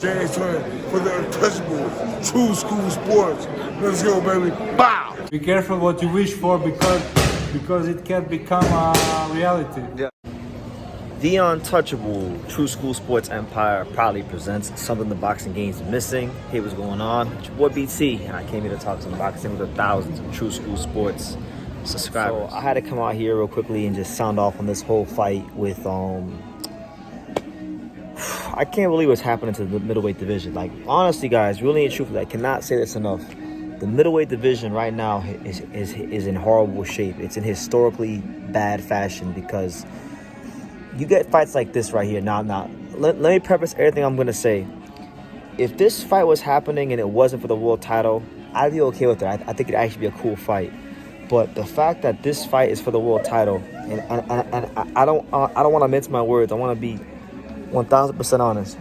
James Turner for the untouchable true school sports. Let's go, baby. Bow! Be careful what you wish for because it can become a reality. Yeah. The untouchable True School Sports Empire proudly presents something the boxing game is missing. Hey, what's going on? It's your boy BT, and I came here to talk some boxing with the thousands of True School Sports subscribers. So I had to come out here real quickly and just sound off on this whole fight with I can't believe what's happening to the middleweight division. Like, honestly, guys, really and truthfully, I cannot say this enough. The middleweight division right now is in horrible shape. It's in historically bad fashion because you get fights like this right here. Now, let me preface everything I'm going to say. If this fight was happening and it wasn't for the world title, I'd be okay with it. I think it'd actually be a cool fight. But the fact that this fight is for the world title, and I don't want to mince my words. I want to be 1,000% honest.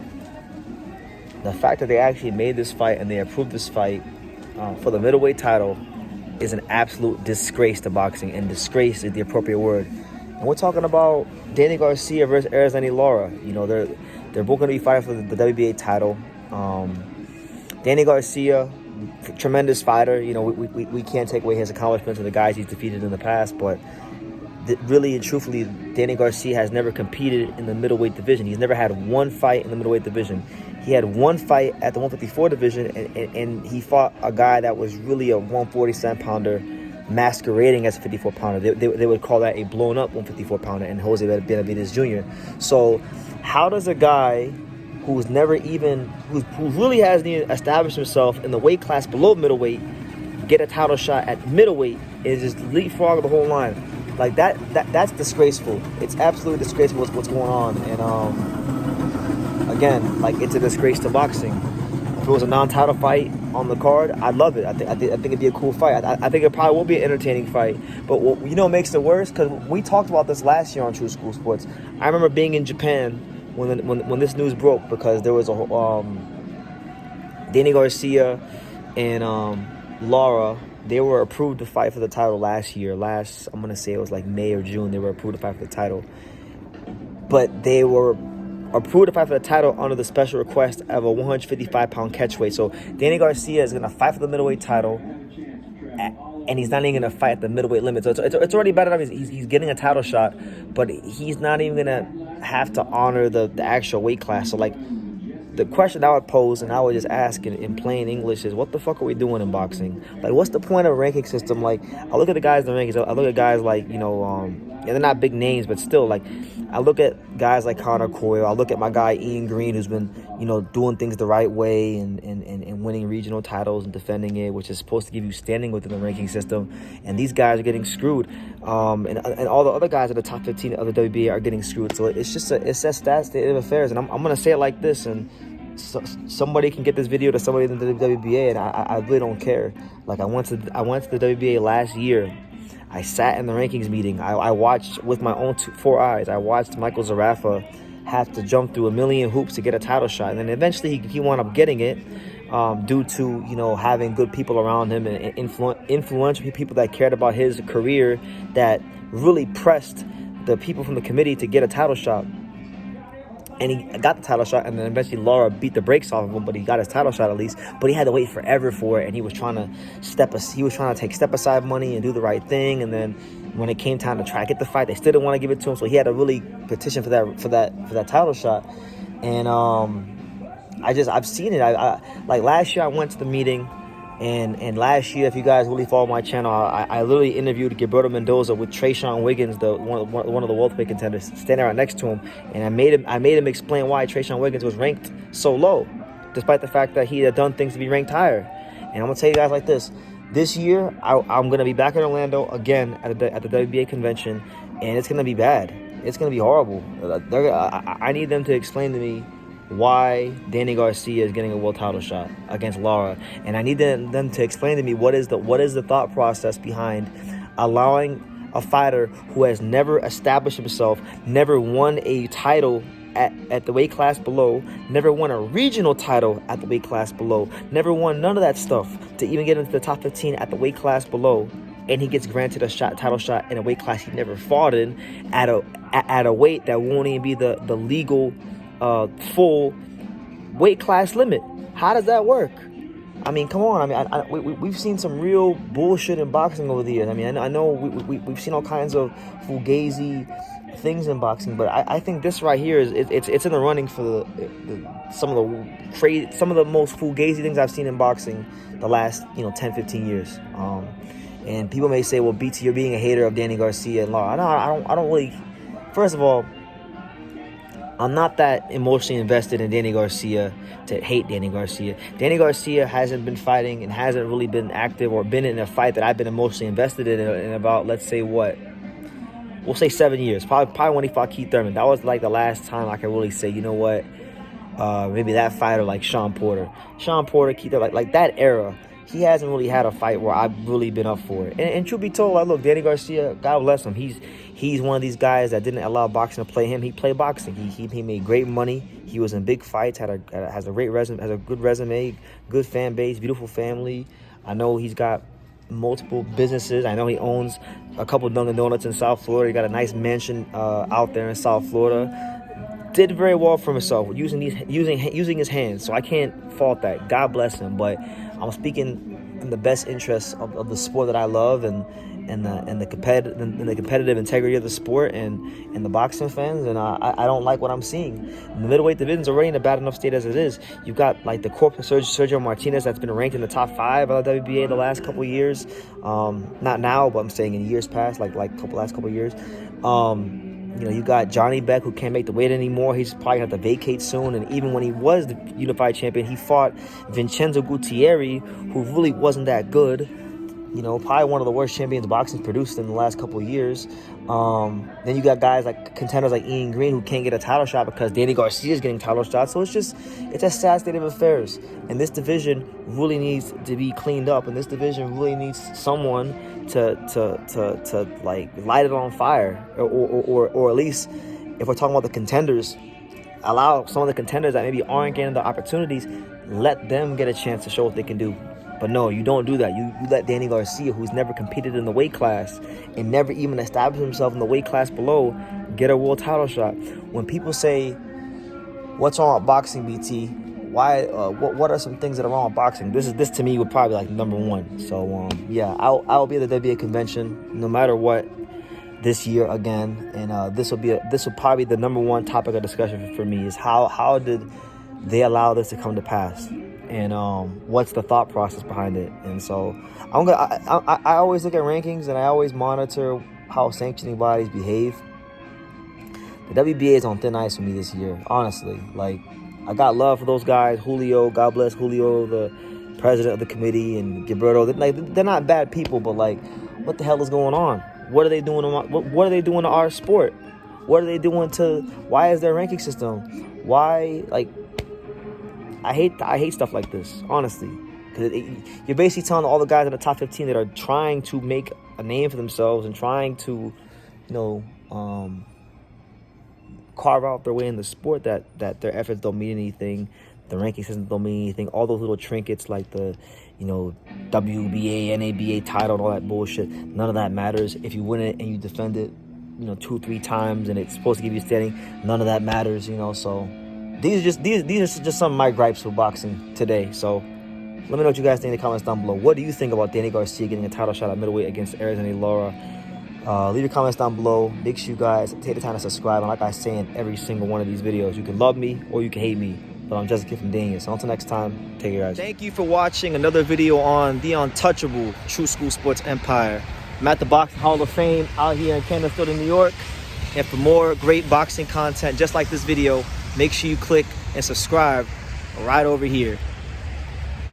The fact that they actually made this fight and they approved this fight for the middleweight title is an absolute disgrace to boxing, and disgrace is the appropriate word. And we're talking about Danny Garcia versus Erislandy Lara. You know, they're both going to be fighting for the WBA title. Danny Garcia, tremendous fighter. You know, we can't take away his accomplishments and the guys he's defeated in the past, but really and truthfully, Danny Garcia has never competed in the middleweight division. He's never had one fight in the middleweight division. He had one fight at the 154 division, and he fought a guy that was really a 147-pounder masquerading as a 54-pounder. They would call that a blown-up 154-pounder, and Jose Benavidez Jr. So how does a guy who's never even, who really hasn't even established himself in the weight class below middleweight get a title shot at middleweight and just leapfrog the whole line? Like, that's disgraceful. It's absolutely disgraceful what's going on. And again, like, it's a disgrace to boxing. If it was a non-title fight on the card, I'd love it. I think it'd be a cool fight. I think it probably will be an entertaining fight. But what makes it worse, because we talked about this last year on True School Sports. I remember being in Japan when this news broke, because there was a Danny Garcia and Lara. They were approved to fight for the title last year. I'm going to say it was like May or June. They were approved to fight for the title. But they were approved to fight for the title under the special request of a 155-pound catchweight. So Danny Garcia is going to fight for the middleweight title, and he's not even going to fight at the middleweight limit. So it's already bad enough. He's getting a title shot, but he's not even going to have to honor the actual weight class. So, like, the question I would pose, and I would just ask in plain English, is what the fuck are we doing in boxing? Like, what's the point of a ranking system? Like, I look at the guys in the rankings. I look at guys like, they're not big names, but still, like, I look at guys like Conor Coyle. I look at my guy Ian Green, who's been, doing things the right way and winning regional titles and defending it, which is supposed to give you standing within the ranking system. And these guys are getting screwed. And all the other guys in the top 15 of the WBA are getting screwed. So it's just it's that state of affairs. And I'm going to say it like this, and so somebody can get this video to somebody in the WBA, and I really don't care. Like, I went to the WBA last year. I sat in the rankings meeting. I watched with my own 4 eyes. I watched Michael Zarafa have to jump through a million hoops to get a title shot, and then eventually he wound up getting it due to having good people around him and influential people that cared about his career, that really pressed the people from the committee to get a title shot. And he got the title shot, and then eventually Lara beat the brakes off of him, but he got his title shot at least. But he had to wait forever for it, and he was trying to take step-aside money and do the right thing. And then when it came time to try to get the fight, they still didn't want to give it to him, so he had to really petition for that title shot. And I've seen it. I like last year I went to the meeting. And last year, if you guys really follow my channel, I literally interviewed Gilberto Mendoza with Trayshawn Wiggins, one of the welterweight contenders, standing right next to him, and I made him explain why Trayshawn Wiggins was ranked so low, despite the fact that he had done things to be ranked higher. And I'm gonna tell you guys like this: this year, I'm gonna be back in Orlando again at the WBA convention, and it's gonna be bad. It's gonna be horrible. I need them to explain to me why Danny Garcia is getting a world title shot against Lara, and I need them to explain to me what is the thought process behind allowing a fighter who has never established himself, never won a title at the weight class below, never won a regional title at the weight class below, never won none of that stuff to even get into the top 15 at the weight class below, and he gets granted a title shot in a weight class he never fought in at a weight that won't even be the legal full weight class limit. How does that work? I mean, come on. I mean, we've seen some real bullshit in boxing over the years. I mean, I know we've seen all kinds of fugazi things in boxing, but I think this right here it's in the running for some of the most fugazi things I've seen in boxing the last 10-15 years. And people may say, well, BT, you're being a hater of Danny Garcia and Lara. I don't really. First of all, I'm not that emotionally invested in Danny Garcia to hate Danny Garcia. Danny Garcia hasn't been fighting and hasn't really been active or been in a fight that I've been emotionally invested in about, let's say, we'll say 7 years. Probably when he fought Keith Thurman. That was like the last time I could really say, you know what, maybe that fighter like Sean Porter, Keith Thurman, like that era. He hasn't really had a fight where I've really been up for it. And truth be told, like, look, Danny Garcia, God bless him. He's one of these guys that didn't allow boxing to play him. He played boxing. He made great money. He was in big fights. Has a great resume. Has a good resume. Good fan base. Beautiful family. I know he's got multiple businesses. I know he owns a couple Dunkin' Donuts in South Florida. He got a nice mansion out there in South Florida. Did very well for himself using his hands. So I can't fault that. God bless him. But I'm speaking in the best interests of the sport that I love and the competitive integrity of the sport and the boxing fans. And I don't like what I'm seeing. The middleweight division's already in a bad enough state as it is. You've got like the corpse of Sergio Martinez that's been ranked in the top 5 of the WBA the last couple of years. Not now, but I'm saying in years past, like last couple of years. You got Johnny Beck, who can't make the weight anymore. He's probably going to have to vacate soon. And even when he was the unified champion, he fought Vincenzo Gutierrez, who really wasn't that good. Probably one of the worst champions boxing produced in the last couple of years. Then you got guys like contenders like Ian Green, who can't get a title shot because Danny Garcia is getting title shots. So it's a sad state of affairs. And this division really needs to be cleaned up. And this division really needs someone to like light it on fire, or at least, if we're talking about the contenders, allow some of the contenders that maybe aren't getting the opportunities, let them get a chance to show what they can do. But no, you don't do that. You let Danny Garcia, who's never competed in the weight class and never even established himself in the weight class below, get a world title shot. When people say, what's wrong with boxing, BT? Why? What are some things that are wrong with boxing? This to me would probably like number one. So yeah, I'll be at the WBA convention no matter what this year again, and this will probably be the number one topic of discussion for me, is how did they allow this to come to pass, and what's the thought process behind it. And so I always look at rankings, and I always monitor how sanctioning bodies behave. The WBA is on thin ice for me this year, honestly. Like, I got love for those guys. Julio, God bless Julio, the president of the committee, and Gilberto. They're not bad people, but like, what the hell is going on? What are they doing? What are they doing to our sport? What are they doing to? Why is their ranking system? Why, like? I hate stuff like this, honestly, because you're basically telling all the guys in the top 15 that are trying to make a name for themselves and trying to, carve out their way in the sport that their efforts don't mean anything, the ranking systems don't mean anything. All those little trinkets like the, WBA, NABA title and all that bullshit, none of that matters. If you win it and you defend it, 2-3 times and it's supposed to give you standing, none of that matters, So these are just some of my gripes with boxing today. So let me know what you guys think in the comments down below. What do you think about Danny Garcia getting a title shot at middleweight against Erislandy Lara? Leave your comments down below. Make sure you guys take the time to subscribe. And like I say in every single one of these videos, you can love me or you can hate me, but I'm just a kid from Daniel. So until next time, take care, guys. Thank you for watching another video on the untouchable True School Sports Empire. I'm at the Boxing Hall of Fame out here in Canterbury, New York. And for more great boxing content just like this video, make sure you click and subscribe right over here.